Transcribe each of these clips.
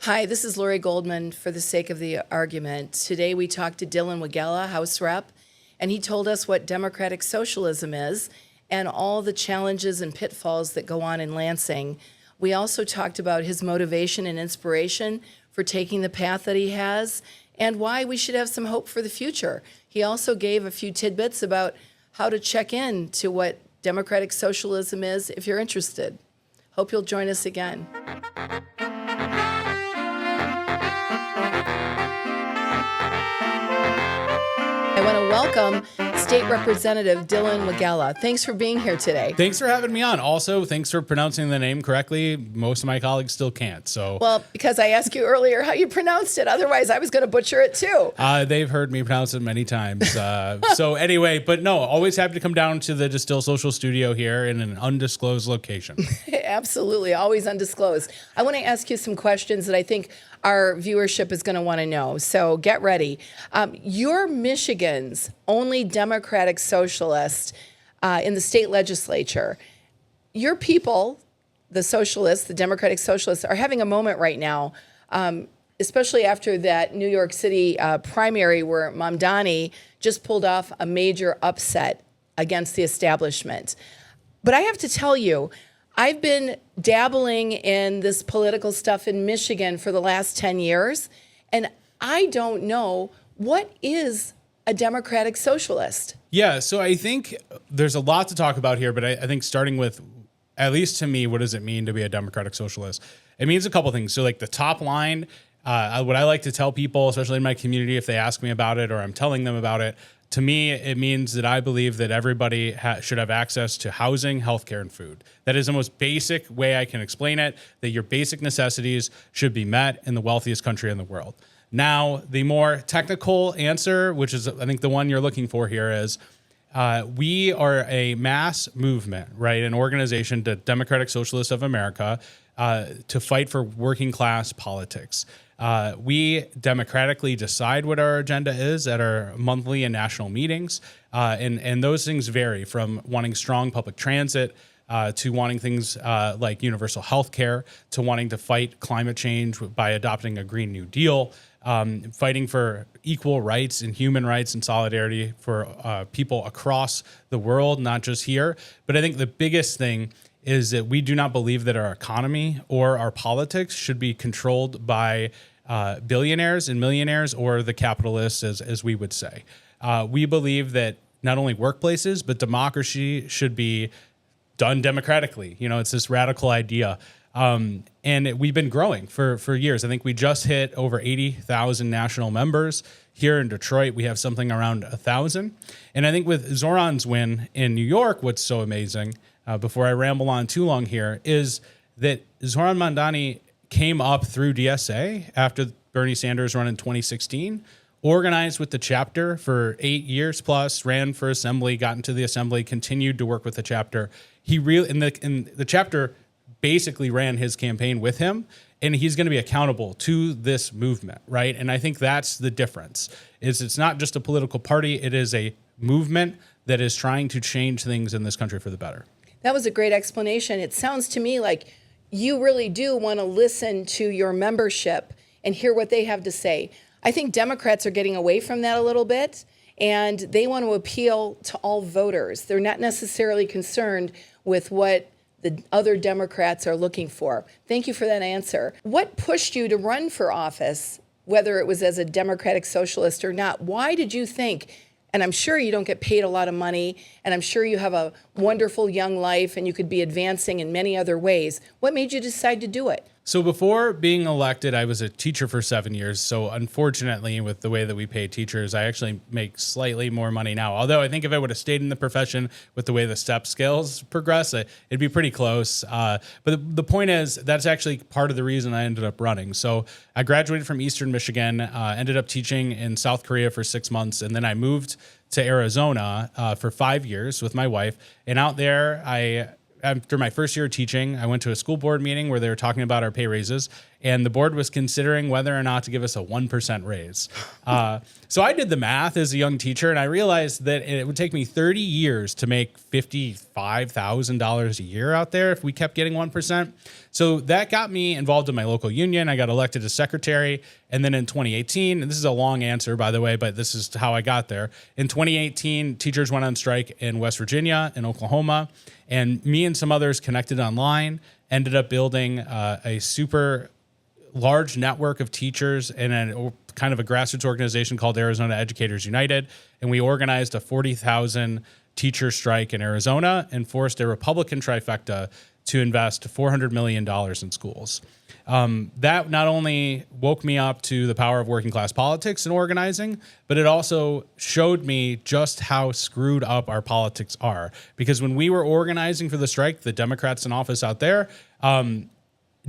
Hi, this is Lori Goldman for the sake of the argument. Today we talked to Dylan Wegela, House Rep, and he told us what democratic socialism is and all the challenges and pitfalls that go on in Lansing. We also talked about his motivation and inspiration for taking the path that he has and why we should have some hope for the future. He also gave a few tidbits about how to check in to what democratic socialism is if you're interested. Hope you'll join us again. I want to welcome State Representative Dylan Wegela. Thanks for being here today. Thanks for having me on. Also, thanks for pronouncing the name correctly. Most of my colleagues still can't. Well, because I asked you earlier how you pronounced it. Otherwise, I was going to butcher it too. They've heard me pronounce it many times. So anyway, but no, always happy to come down to the Distill Social Studio here in an undisclosed location. Absolutely. Always undisclosed. I want to ask you some questions that I think our viewership is going to want to know. So get ready. You're Michigan's only Democratic socialist in the state legislature. Your people, the socialists, the Democratic socialists, are having a moment right now, especially after that New York City primary where Mamdani just pulled off a major upset against the establishment. But I have to tell you, I've been dabbling in this political stuff in Michigan for the last 10 years, and I don't know what is a democratic socialist. Yeah, so I think there's a lot to talk about here, but I think starting with, at least to me, what does it mean to be a democratic socialist? It means a couple things. So like the top line, what I like to tell people, especially in my community, if they ask me about it or I'm telling them about it, to me, it means that I believe that everybody should have access to housing, healthcare, and food. That is the most basic way I can explain it, that your basic necessities should be met in the wealthiest country in the world. Now, the more technical answer, which is I think the one you're looking for here, is we are a mass movement, right? An organization, the Democratic Socialists of America, to fight for working class politics. We democratically decide what our agenda is at our monthly and national meetings. And those things vary from wanting strong public transit to wanting things like universal health care, to wanting to fight climate change by adopting a Green New Deal, fighting for equal rights and human rights and solidarity for people across the world, not just here. But I think the biggest thing is that we do not believe that our economy or our politics should be controlled by billionaires and millionaires or the capitalists, as we would say. We believe that not only workplaces, but democracy should be done democratically. You know, it's this radical idea. And we've been growing for years. I think we just hit over 80,000 national members. Here in Detroit, we have something around 1,000. And I think with Zohran's win in New York, what's so amazing, before I ramble on too long here, is that Zohran Mamdani came up through DSA after Bernie Sanders run in 2016, organized with the chapter for 8 years plus, ran for assembly, got into the assembly, continued to work with the chapter. He really, in the chapter basically ran his campaign with him, and he's going to be accountable to this movement, right? And I think that's the difference. It's not just a political party, it is a movement that is trying to change things in this country for the better. That was a great explanation. It sounds to me like you really do want to listen to your membership and hear what they have to say. I think Democrats are getting away from that a little bit, and they want to appeal to all voters. They're not necessarily concerned with what the other Democrats are looking for. Thank you for that answer. What pushed you to run for office, whether it was as a Democratic socialist or not? Why did you think, and I'm sure you don't get paid a lot of money, and I'm sure you have a wonderful young life and you could be advancing in many other ways. What made you decide to do it? So before being elected, I was a teacher for 7 years. So unfortunately, with the way that we pay teachers, I actually make slightly more money now. Although I think if I would have stayed in the profession with the way the step scales progress, it'd be pretty close. But the point is, that's actually part of the reason I ended up running. So I graduated from Eastern Michigan, ended up teaching in South Korea for 6 months, and then I moved to Arizona for 5 years with my wife. And out there, after my first year of teaching, I went to a school board meeting where they were talking about our pay raises, and the board was considering whether or not to give us a 1% raise. So I did the math as a young teacher, and I realized that it would take me 30 years to make $55,000 a year out there if we kept getting 1%. So that got me involved in my local union. I got elected as secretary. And then in 2018, and this is a long answer, by the way, but this is how I got there. In 2018, teachers went on strike in West Virginia and Oklahoma, and me and some others connected online, ended up building a super large network of teachers and a kind of a grassroots organization called Arizona Educators United. And we organized a 40,000 teacher strike in Arizona and forced a Republican trifecta to invest $400 million in schools. That not only woke me up to the power of working class politics and organizing, but it also showed me just how screwed up our politics are. Because when we were organizing for the strike, the Democrats in office out there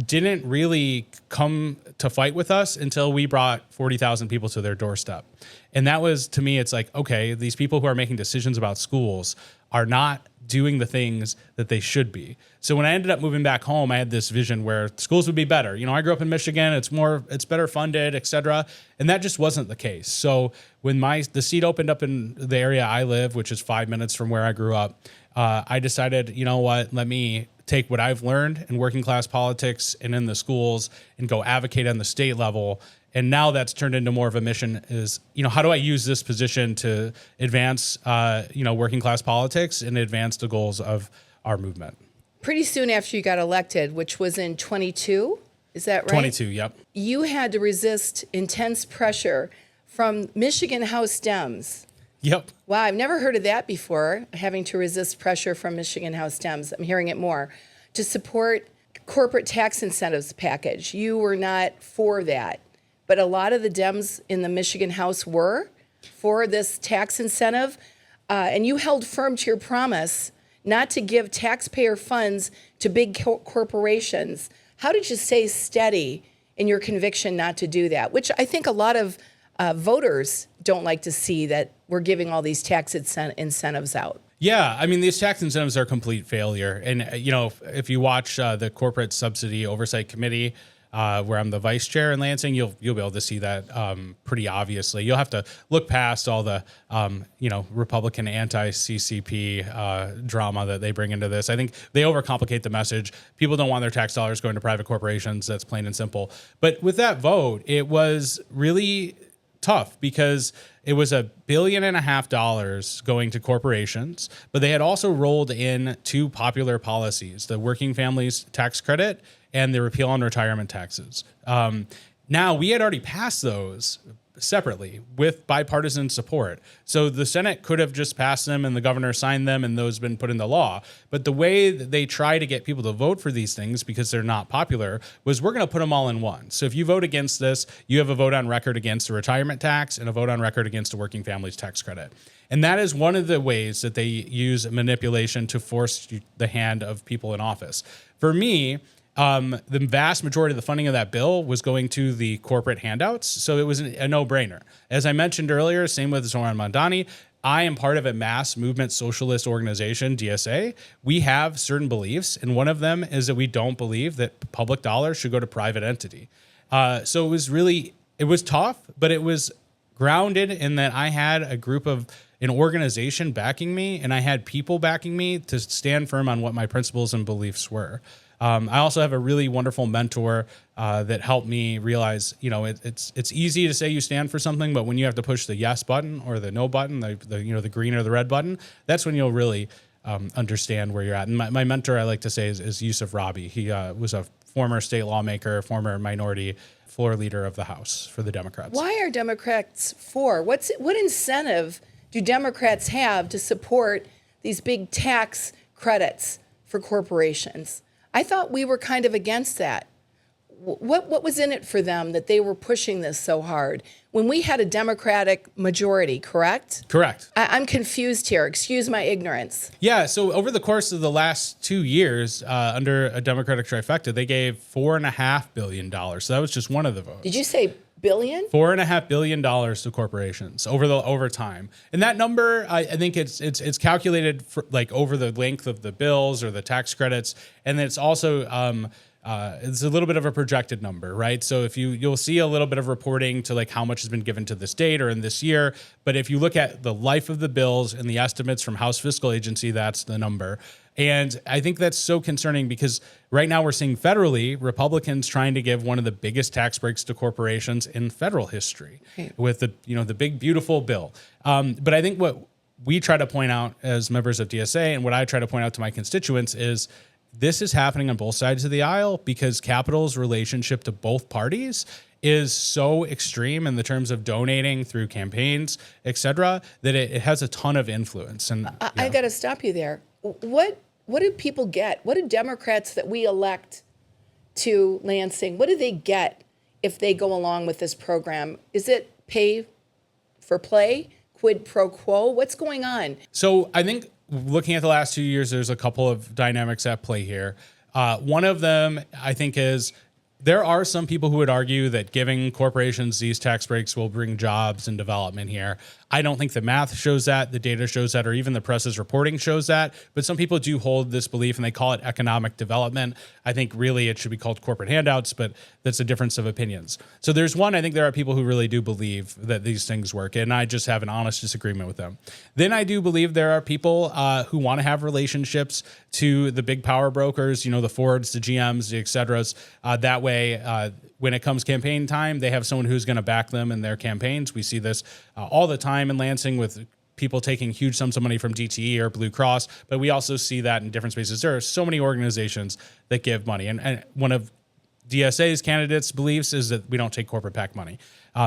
didn't really come to fight with us until we brought 40,000 people to their doorstep. And that was, to me, it's like, okay, these people who are making decisions about schools are not doing the things that they should be. So when I ended up moving back home, I had this vision where schools would be better. You know, I grew up in Michigan, it's better funded, et cetera. And that just wasn't the case. So when the seat opened up in the area I live, which is 5 minutes from where I grew up, I decided, you know what, let me take what I've learned in working class politics and in the schools and go advocate on the state level. And now that's turned into more of a mission is, you know, how do I use this position to advance, working class politics and advance the goals of our movement? Pretty soon after you got elected, which was in 22, is that right? 22, yep. You had to resist intense pressure from Michigan House Dems. Yep. Wow, I've never heard of that before, having to resist pressure from Michigan House Dems. I'm hearing it more. To support corporate tax incentives package. You were not for that, but a lot of the Dems in the Michigan House were for this tax incentive, and you held firm to your promise not to give taxpayer funds to big corporations. How did you stay steady in your conviction not to do that? Which I think a lot of voters don't like to see, that we're giving all these tax incentives out. Yeah, I mean, these tax incentives are a complete failure. And, if you watch the Corporate Subsidy Oversight Committee, where I'm the vice chair in Lansing, you'll be able to see that pretty obviously. You'll have to look past all the, Republican anti-CCP drama that they bring into this. I think they overcomplicate the message. People don't want their tax dollars going to private corporations. That's plain and simple. But with that vote, it was really tough because it was $1.5 billion going to corporations, but they had also rolled in two popular policies, the Working Families Tax Credit and the repeal on retirement taxes. Now, we had already passed those separately with bipartisan support. So the Senate could have just passed them and the governor signed them and those been put into law. But the way that they try to get people to vote for these things because they're not popular was we're going to put them all in one. So if you vote against this, you have a vote on record against the retirement tax and a vote on record against the Working Families Tax Credit. And that is one of the ways that they use manipulation to force the hand of people in office. For me, the vast majority of the funding of that bill was going to the corporate handouts. So it was a no-brainer. As I mentioned earlier, same with Zohran Mamdani. I am part of a mass movement socialist organization, DSA. We have certain beliefs, and one of them is that we don't believe that public dollars should go to private entity. So it was tough, but it was grounded in that I had an organization backing me, and I had people backing me to stand firm on what my principles and beliefs were. I also have a really wonderful mentor that helped me realize, it's easy to say you stand for something, but when you have to push the yes button or the no button, the green or the red button, that's when you'll really understand where you're at. And my mentor, I like to say, is Yusuf Rabi. He was a former state lawmaker, former minority floor leader of the House for the Democrats. Why are Democrats for? What incentive do Democrats have to support these big tax credits for corporations? I thought we were kind of against that. What was in it for them that they were pushing this so hard when we had a Democratic majority, correct? Correct. I'm confused here. Excuse my ignorance. Yeah, so over the course of the last 2 years, under a Democratic trifecta, they gave $4.5 billion. So that was just one of the votes. Did you say billion? $4.5 billion to corporations over time, and that number, I think it's calculated for, like, over the length of the bills or the tax credits, and it's also it's a little bit of a projected number, right? So if you'll see a little bit of reporting to like how much has been given to this date or in this year. But if you look at the life of the bills and the estimates from House Fiscal Agency, that's the number. And I think that's so concerning because right now we're seeing federally Republicans trying to give one of the biggest tax breaks to corporations in federal history with the big, beautiful bill. But I think what we try to point out as members of DSA and what I try to point out to my constituents is this is happening on both sides of the aisle because capital's relationship to both parties is so extreme in the terms of donating through campaigns, et cetera, that it has a ton of influence. And I got to stop you there. What do people get? What do Democrats that we elect to Lansing, what do they get if they go along with this program? Is it pay for play, quid pro quo? What's going on? So I think looking at the last 2 years, there's a couple of dynamics at play here. One of them, I think, is there are some people who would argue that giving corporations these tax breaks will bring jobs and development here. I don't think the math shows that, the data shows that, or even the press's reporting shows that. But some people do hold this belief and they call it economic development. I think really it should be called corporate handouts, but that's a difference of opinions. So there's one, I think there are people who really do believe that these things work, and I just have an honest disagreement with them. Then I do believe there are people who want to have relationships to the big power brokers, the Fords, the GMs, the et ceteras. That way, when it comes campaign time, they have someone who's going to back them in their campaigns. We see this all the time in Lansing with people taking huge sums of money from DTE or Blue Cross, but we also see that in different spaces. There are so many organizations that give money. And one of DSA's candidates' beliefs is that we don't take corporate PAC money,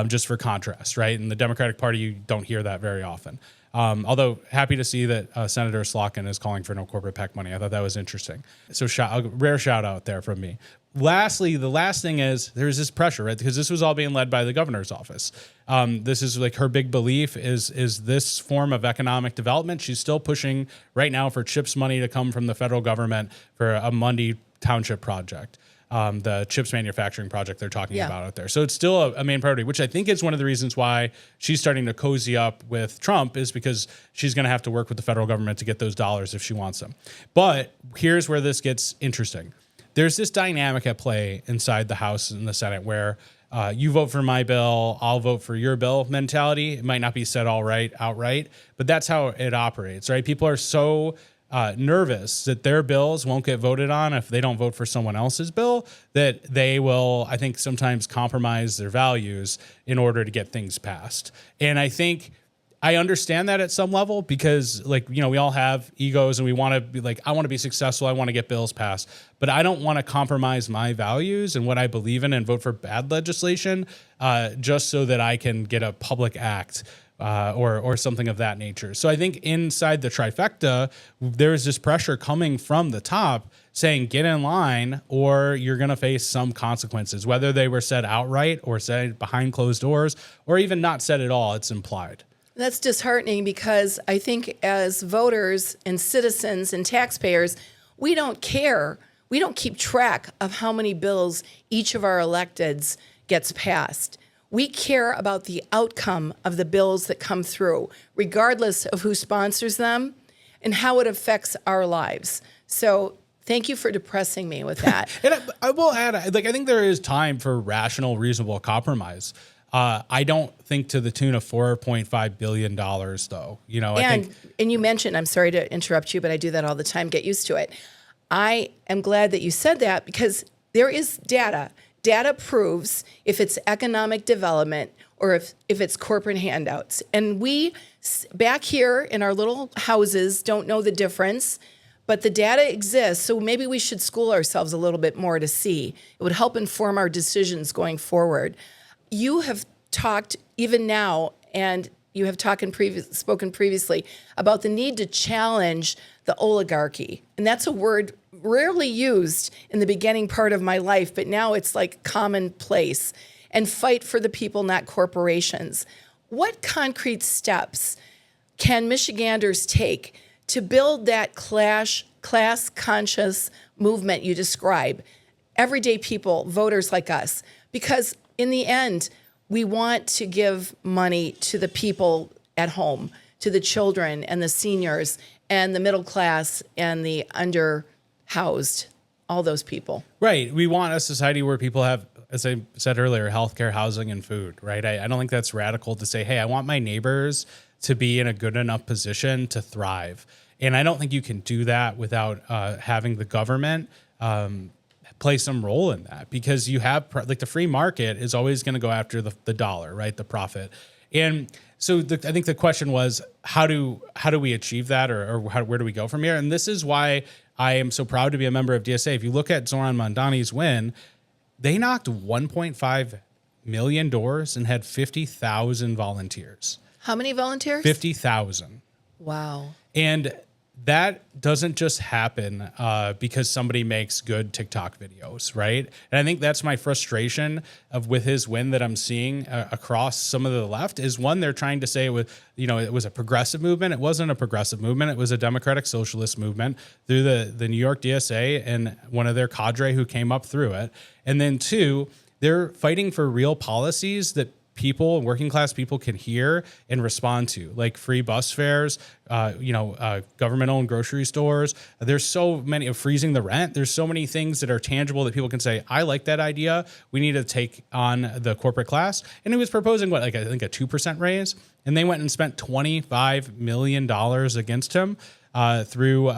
just for contrast, right? In the Democratic Party, you don't hear that very often. Although happy to see that Senator Slotkin is calling for no corporate PAC money. I thought that was interesting. So a rare shout out there from me. Lastly, the last thing is there's this pressure, right? Because this was all being led by the governor's office. This is like her big belief is this form of economic development. She's still pushing right now for CHIPS money to come from the federal government for a Mundy Township project. The chips manufacturing project they're talking about out there. So it's still a main priority, which I think is one of the reasons why she's starting to cozy up with Trump is because she's going to have to work with the federal government to get those dollars if she wants them. But here's where this gets interesting. There's this dynamic at play inside the House and the Senate where you vote for my bill, I'll vote for your bill mentality. It might not be said outright, but that's how it operates, right? People are so nervous that their bills won't get voted on if they don't vote for someone else's bill, that they will, I think, sometimes compromise their values in order to get things passed. And I think I understand that at some level because, we all have egos and we want to be like, I want to be successful. I want to get bills passed, but I don't want to compromise my values and what I believe in and vote for bad legislation just so that I can get a public act or something of that nature. So I think inside the trifecta, there's this pressure coming from the top saying, get in line or you're going to face some consequences, whether they were said outright or said behind closed doors or even not said at all. It's implied. That's disheartening because I think as voters and citizens and taxpayers, we don't care. We don't keep track of how many bills each of our electeds gets passed. We care about the outcome of the bills that come through, regardless of who sponsors them and how it affects our lives. So thank you for depressing me with that. And I will add, I think there is time for rational, reasonable compromise. I don't think to the tune of $4.5 billion, though. And you mentioned, I'm sorry to interrupt you, but I do that all the time. Get used to it. I am glad that you said that because there is data. Data proves if it's economic development or if it's corporate handouts. And we, back here in our little houses, don't know the difference, but the data exists. So maybe we should school ourselves a little bit more to see. It would help inform our decisions going forward. You have talked even now, and you have spoken previously about the need to challenge the oligarchy. And that's a word rarely used in the beginning part of my life, but now it's like commonplace. And fight for the people, not corporations. What concrete steps can Michiganders take to build that class-conscious movement you describe? Everyday people, voters like us. Because in the end, we want to give money to the people at home, to the children and the seniors and the middle class and the underhoused. all those people. Right. We want a society where people have, as I said earlier, healthcare, housing, and food, right? I don't think that's radical to say, hey, I want my neighbors to be in a good enough position to thrive. And I don't think you can do that without having the government play some role in that, because you have like the free market is always going to go after the dollar, right? The profit. And so I think the question was, how do we achieve that, or where do we go from here? And this is why I am so proud to be a member of DSA. If you look at Zohran Mamdani's win, they knocked 1.5 million doors and had 50,000 volunteers. How many volunteers? 50,000. Wow. And that doesn't just happen because somebody makes good TikTok videos, right? And I think that's my frustration with his win that I'm seeing across some of the left is, one, they're trying to say it was a progressive movement. It wasn't a progressive movement. It was a democratic socialist movement through the New York DSA and one of their cadre who came up through it. And then two, they're fighting for real policies that people, working class people, can hear and respond to, like free bus fares, government-owned grocery stores. There's so many, freezing the rent. There's so many things that are tangible that people can say, I like that idea. We need to take on the corporate class. And he was proposing I think a 2% raise, and they went and spent $25 million against him through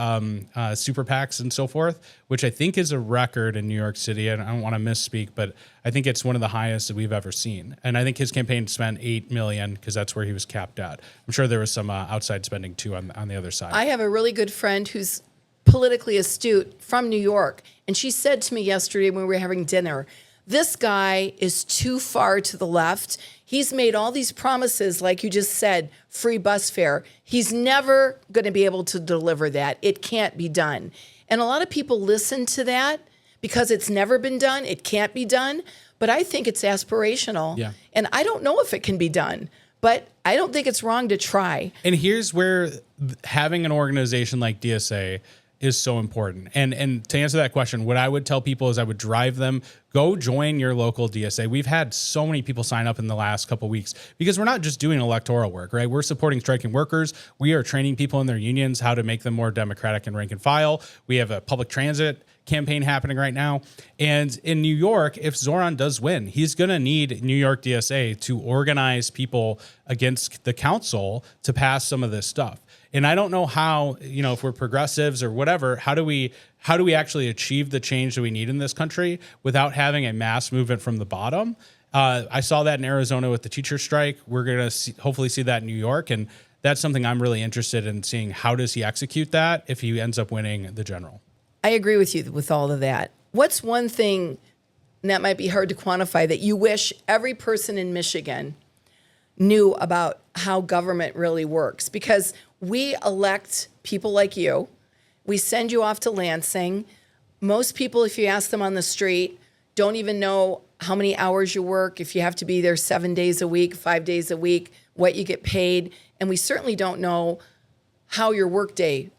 super PACs and so forth, which I think is a record in New York City. And I don't want to misspeak, but I think it's one of the highest that we've ever seen. And I think his campaign spent $8 million because that's where he was capped at. I'm sure there was some outside spending too on the other side. I have a really good friend who's politically astute from New York, and she said to me yesterday when we were having dinner, this guy is too far to the left. He's made all these promises, like you just said, free bus fare. He's never going to be able to deliver that. It can't be done. And a lot of people listen to that because it's never been done. It can't be done. But I think it's aspirational. Yeah. And I don't know if it can be done, but I don't think it's wrong to try. And here's where having an organization like DSA is so important. And to answer that question, what I would tell people is I would drive them, go join your local DSA. We've had so many people sign up in the last couple of weeks because we're not just doing electoral work, right? We're supporting striking workers. We are training people in their unions how to make them more democratic and rank and file. We have a public transit campaign happening right now. And in New York, if Zohran does win, he's going to need New York DSA to organize people against the council to pass some of this stuff. And I don't know how, if we're progressives or whatever, how do we actually achieve the change that we need in this country without having a mass movement from the bottom? I saw that in Arizona with the teacher strike. We're going to hopefully see that in New York. And that's something I'm really interested in seeing. How does he execute that if he ends up winning the general? I agree with you with all of that. What's one thing, and that might be hard to quantify, that you wish every person in Michigan knew about how government really works? Because we elect people like you. We send you off to Lansing. Most people, if you ask them on the street, don't even know how many hours you work, if you have to be there 7 days a week, 5 days a week, what you get paid. And we certainly don't know how your workday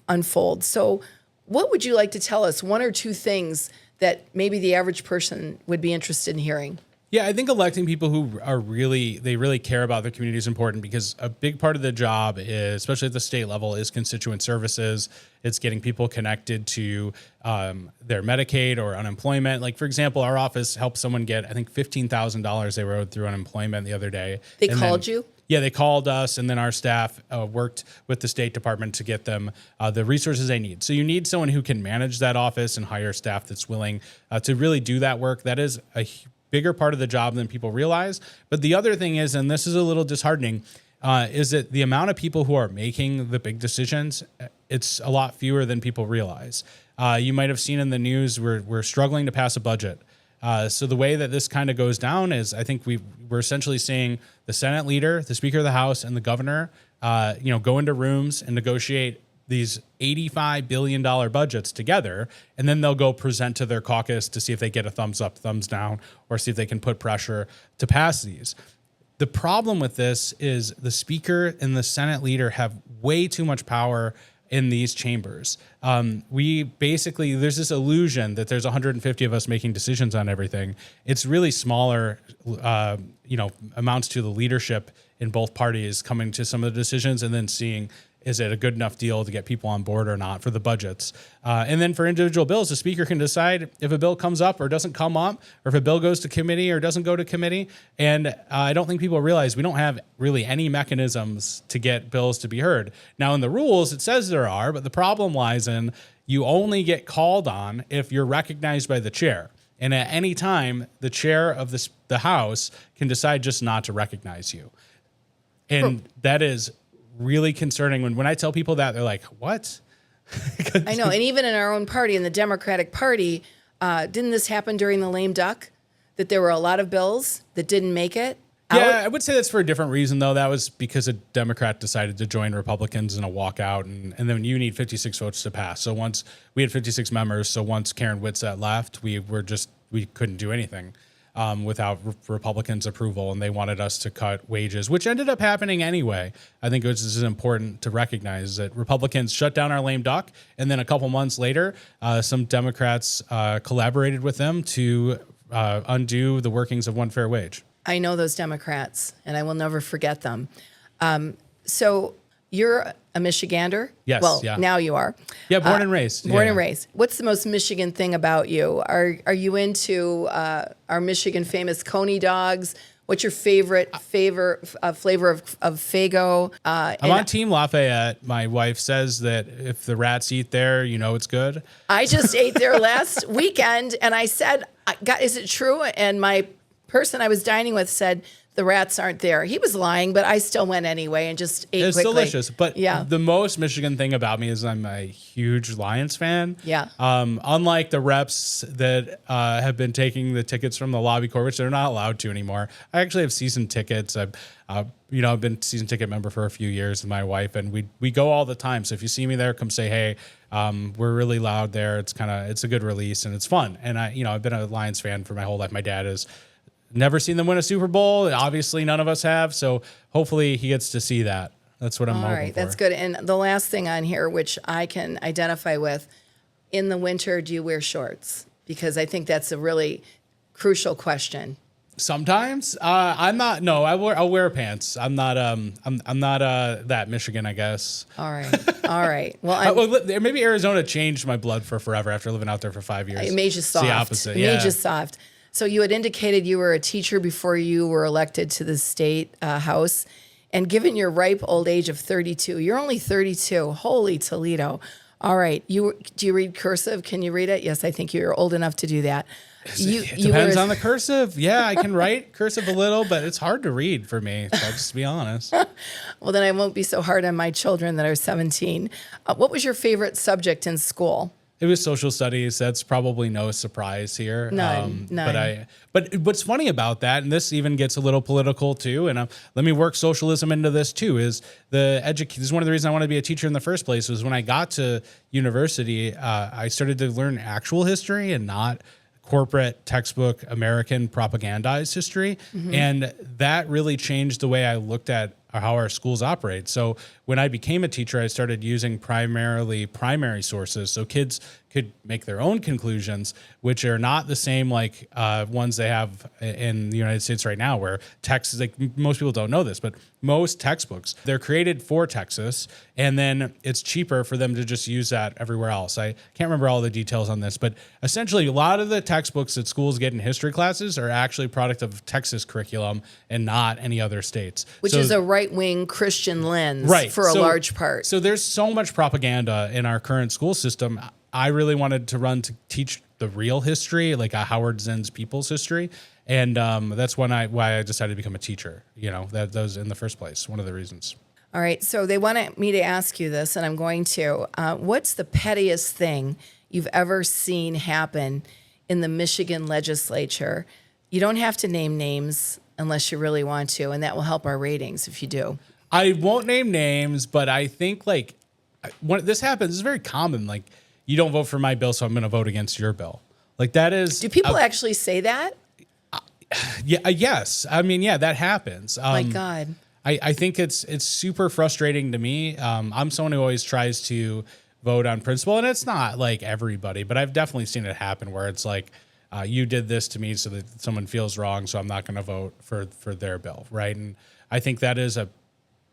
unfolds. So what would you like to tell us, one or two things that maybe the average person would be interested in hearing? Yeah, I think electing people who really care about their community is important, because a big part of the job is, especially at the state level, is constituent services. It's getting people connected to their Medicaid or unemployment. Like, for example, our office helped someone get, I think, $15,000 they owed through unemployment the other day. They called you? Yeah, they called us, and then our staff worked with the State Department to get them the resources they need. So you need someone who can manage that office and hire staff that's willing to really do that work. That is a bigger part of the job than people realize. But the other thing is, and this is a little disheartening, is that the amount of people who are making the big decisions, it's a lot fewer than people realize. You might have seen in the news, we're struggling to pass a budget. So the way that this kind of goes down is, I think we're essentially seeing the Senate leader, the Speaker of the House, and the governor, go into rooms and negotiate these $85 billion budgets together, and then they'll go present to their caucus to see if they get a thumbs up, thumbs down, or see if they can put pressure to pass these. The problem with this is the Speaker and the Senate leader have way too much power in these chambers. There's this illusion that there's 150 of us making decisions on everything. It's really smaller, amounts to the leadership in both parties coming to some of the decisions and then seeing is it a good enough deal to get people on board or not for the budgets? And then for individual bills, the speaker can decide if a bill comes up or doesn't come up, or if a bill goes to committee or doesn't go to committee. And I don't think people realize we don't have really any mechanisms to get bills to be heard. Now, in the rules, it says there are, but the problem lies in you only get called on if you're recognized by the chair. And at any time, the chair of the House can decide just not to recognize you. And that is really concerning. When I tell people that, they're like, what? I know. And even in our own party, in the Democratic Party, didn't this happen during the lame duck? That there were a lot of bills that didn't make it out? Yeah, I would say that's for a different reason, though. That was because a Democrat decided to join Republicans in a walkout, and then you need 56 votes to pass. So once we had 56 members, so once Karen Whitsett left, we couldn't do anything without Republicans' approval, and they wanted us to cut wages, which ended up happening anyway. I think this is important to recognize that Republicans shut down our lame duck, and then a couple months later, some Democrats collaborated with them to undo the workings of one fair wage. I know those Democrats, and I will never forget them. So you're a Michigander? Yes. Well, yeah. now you are. Yeah, born and raised. Born Yeah. and raised. What's the most Michigan thing about you? Are you into our Michigan famous Coney dogs? What's your favorite flavor of Faygo? I'm on Team Lafayette. My wife says that if the rats eat there, you know it's good. I just ate there last weekend, and I said, God, is it true? And my person I was dining with said, the rats aren't there. He was lying, but I still went anyway and just ate It's quickly. delicious. But yeah. the most Michigan thing about me is I'm a huge Lions fan. Yeah. Unlike the reps that have been taking the tickets from the lobby court, which they're not allowed to anymore. I actually have season tickets. I've been season ticket member for a few years with my wife, and we go all the time. So if you see me there, come say hey. We're really loud there. It's a good release and it's fun. And I've been a Lions fan for my whole life. My dad is. Never seen them win a Super Bowl. Obviously, none of us have. So hopefully he gets to see that. That's what I'm hoping for. All right, that's good. And the last thing on here, which I can identify with, in the winter, do you wear shorts? Because I think that's a really crucial question. Sometimes I'm not. No, I'll wear pants. I'm not. I'm not that Michigan, I guess. All right. Well, Maybe Arizona changed my blood for forever after living out there for 5 years. it made you soft. It's the opposite. It made you soft. So you had indicated you were a teacher before you were elected to the state house. And given your ripe old age of 32, you're only 32. Holy Toledo. All right. Do you read cursive? Can you read it? Yes, I think you're old enough to do that. It depends on the cursive. Yeah, I can write cursive a little, but it's hard to read for me. So I'll just be honest. Well, then I won't be so hard on my children that are 17. What was your favorite subject in school? It was social studies. That's probably no surprise here. None. But what's funny about that, and this even gets a little political too, and let me work socialism into this too, is this is one of the reasons I wanted to be a teacher in the first place, was when I got to university, I started to learn actual history and not corporate textbook American propagandized history. Mm-hmm. And that really changed the way I looked at how our schools operate. So when I became a teacher, I started using primarily primary sources. So kids could make their own conclusions, which are not the same like ones they have in the United States right now, where Texas, like most people don't know this, but most textbooks, they're created for Texas, and then it's cheaper for them to just use that everywhere else. I can't remember all the details on this, but essentially a lot of the textbooks that schools get in history classes are actually a product of Texas curriculum and not any other states. Which is a right-wing Christian lens for a large part. So there's so much propaganda in our current school system. I really wanted to teach the real history, like Howard Zinn's People's History. And that's why I decided to become a teacher. That was in the first place, one of the reasons. All right. So they wanted me to ask you this, and I'm going to. What's the pettiest thing you've ever seen happen in the Michigan legislature? You don't have to name names unless you really want to, and that will help our ratings if you do. I won't name names, but I think when this happens, it's very common. Like, you don't vote for my bill, so I'm going to vote against your bill. Like, that is. Do people actually say that? Yeah. Yes. I mean, yeah, that happens. My God. I think it's super frustrating to me. I'm someone who always tries to vote on principle, and it's not like everybody, but I've definitely seen it happen where it's like, you did this to me so that someone feels wrong, so I'm not going to vote for their bill, right? And I think that is a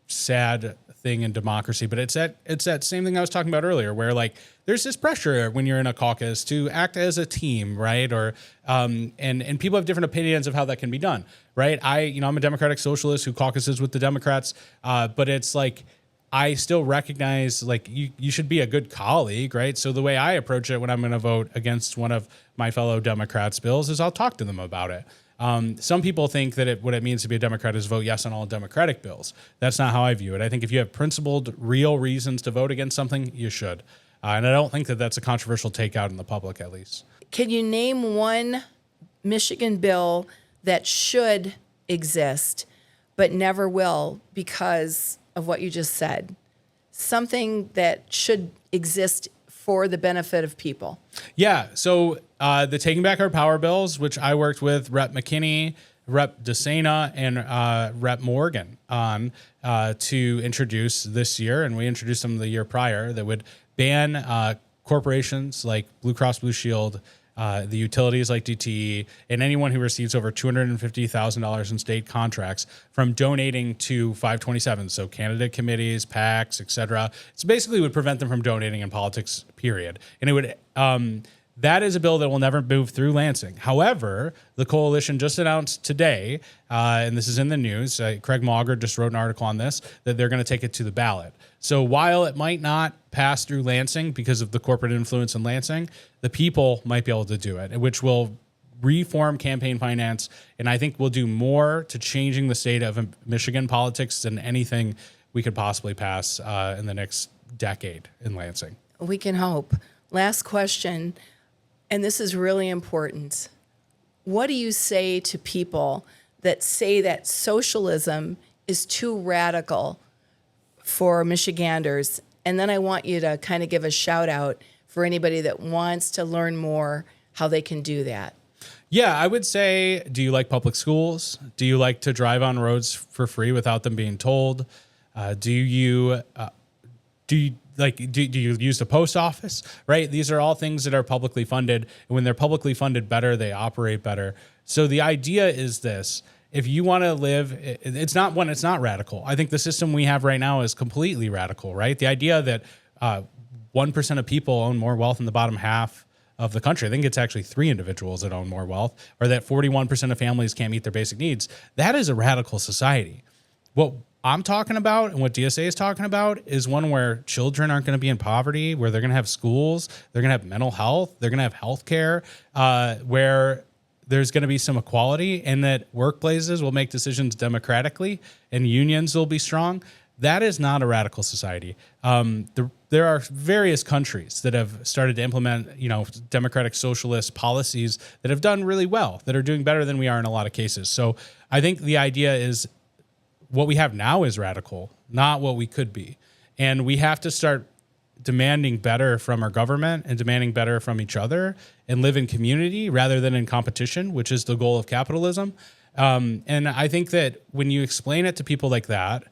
sad thing in democracy, but it's that same thing I was talking about earlier, where like there's this pressure when you're in a caucus to act as a team, right? Or and people have different opinions of how that can be done, right? I'm a democratic socialist who caucuses with the Democrats, but it's like I still recognize like you should be a good colleague, right? So the way I approach it when I'm going to vote against one of my fellow Democrats' bills is I'll talk to them about it. Some people think that what it means to be a Democrat is vote yes on all Democratic bills. That's not how I view it. I think if you have principled, real reasons to vote against something, you should. And I don't think that that's a controversial takeout in the public, at least. Can you name one Michigan bill that should exist but never will because of what you just said? Something that should exist for the benefit of people. Yeah. So the Taking Back Our Power bills, which I worked with Rep. McKinney, Rep. DeSena, and Rep. Morgan on to introduce this year, and we introduced them the year prior, that would ban corporations like Blue Cross Blue Shield, the utilities like DTE, and anyone who receives over $250,000 in state contracts from donating to 527. So candidate committees, PACs, et cetera. So basically would prevent them from donating in politics, period. And it would, that is a bill that will never move through Lansing. However, the coalition just announced today, and this is in the news, Craig Mauger just wrote an article on this, that they're going to take it to the ballot. So while it might not pass through Lansing because of the corporate influence in Lansing, the people might be able to do it, which will reform campaign finance, and I think will do more to changing the state of Michigan politics than anything we could possibly pass in the next decade in Lansing. We can hope. Last question, and this is really important. What do you say to people that say that socialism is too radical for Michiganders? And then I want you to kind of give a shout out for anybody that wants to learn more how they can do that. Yeah, I would say, do you like public schools? Do you like to drive on roads for free without them being told? Do you use the post office? Right? These are all things that are publicly funded. And when they're publicly funded better, they operate better. So the idea is this. If you want to live, it's not radical. I think the system we have right now is completely radical, right? The idea that 1% of people own more wealth in the bottom half of the country. I think it's actually 3 individuals that own more wealth, or that 41% of families can't meet their basic needs. That is a radical society. What I'm talking about and what DSA is talking about is one where children aren't going to be in poverty, where they're going to have schools, they're going to have mental health, they're going to have health care, where there's going to be some equality, and that workplaces will make decisions democratically and unions will be strong. That is not a radical society. There are various countries that have started to implement, democratic socialist policies that have done really well, that are doing better than we are in a lot of cases. So I think the idea is what we have now is radical, not what we could be. And we have to start demanding better from our government and demanding better from each other and live in community rather than in competition, which is the goal of capitalism. And I think that when you explain it to people like that,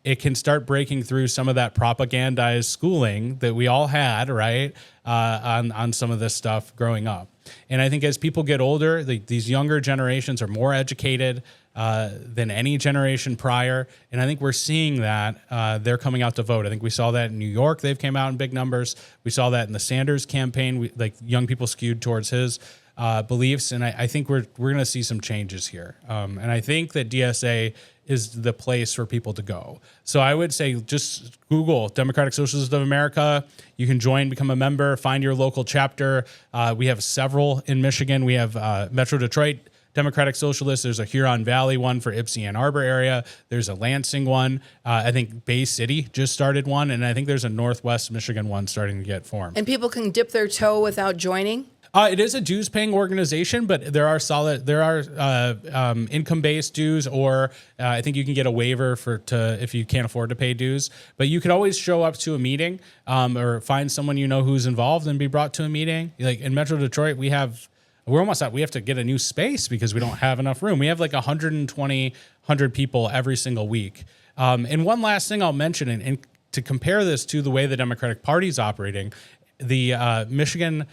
it can start breaking through some of that propagandized schooling that we all had, right, on some of this stuff growing up. And I think as people get older, these younger generations are more educated than any generation prior. And I think we're seeing that they're coming out to vote. I think we saw that in New York. They've came out in big numbers. We saw that in the Sanders campaign. Young people skewed towards his beliefs. And I think we're going to see some changes here. And I think that DSA is the place for people to go. So I would say just Google Democratic Socialists of America. You can join, become a member, find your local chapter. We have several in Michigan. We have Metro Detroit Democratic Socialists. There's a Huron Valley one for Ypsi Ann Arbor area. There's a Lansing one. I think Bay City just started one. And I think there's a Northwest Michigan one starting to get formed. And people can dip their toe without joining? It is a dues-paying organization, but there are income-based dues, or I think you can get a waiver if you can't afford to pay dues. But you could always show up to a meeting, or find someone who's involved and be brought to a meeting. Like in Metro Detroit, we're almost out. We have to get a new space because we don't have enough room. We have like 100 people every single week. And one last thing I'll mention, and to compare this to the way the Democratic Party is operating, the Michigan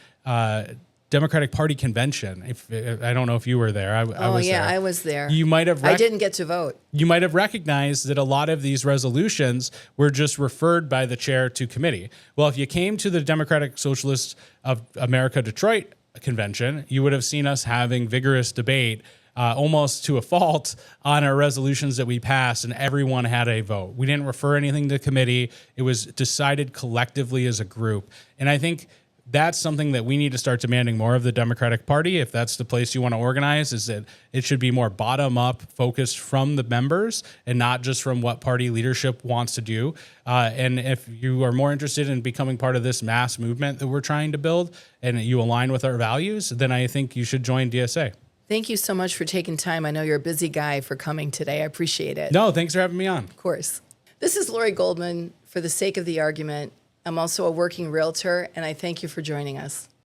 Democratic Party convention. If I don't know if you were there, I was there. I was there. You might have. I didn't get to vote. You might have recognized that a lot of these resolutions were just referred by the chair to committee. Well, if you came to the Democratic Socialists of America Detroit convention, you would have seen us having vigorous debate, almost to a fault, on our resolutions that we passed, and everyone had a vote. We didn't refer anything to committee. It was decided collectively as a group. And I think that's something that we need to start demanding more of the Democratic Party. If that's the place you want to organize, is that it should be more bottom up focused from the members and not just from what party leadership wants to do. And if you are more interested in becoming part of this mass movement that we're trying to build and you align with our values, then I think you should join DSA. Thank you so much for taking time. I know you're a busy guy for coming today. I appreciate it. No, thanks for having me on. Of course. This is Lori Goldman. For the sake of the argument, I'm also a working realtor, and I thank you for joining us.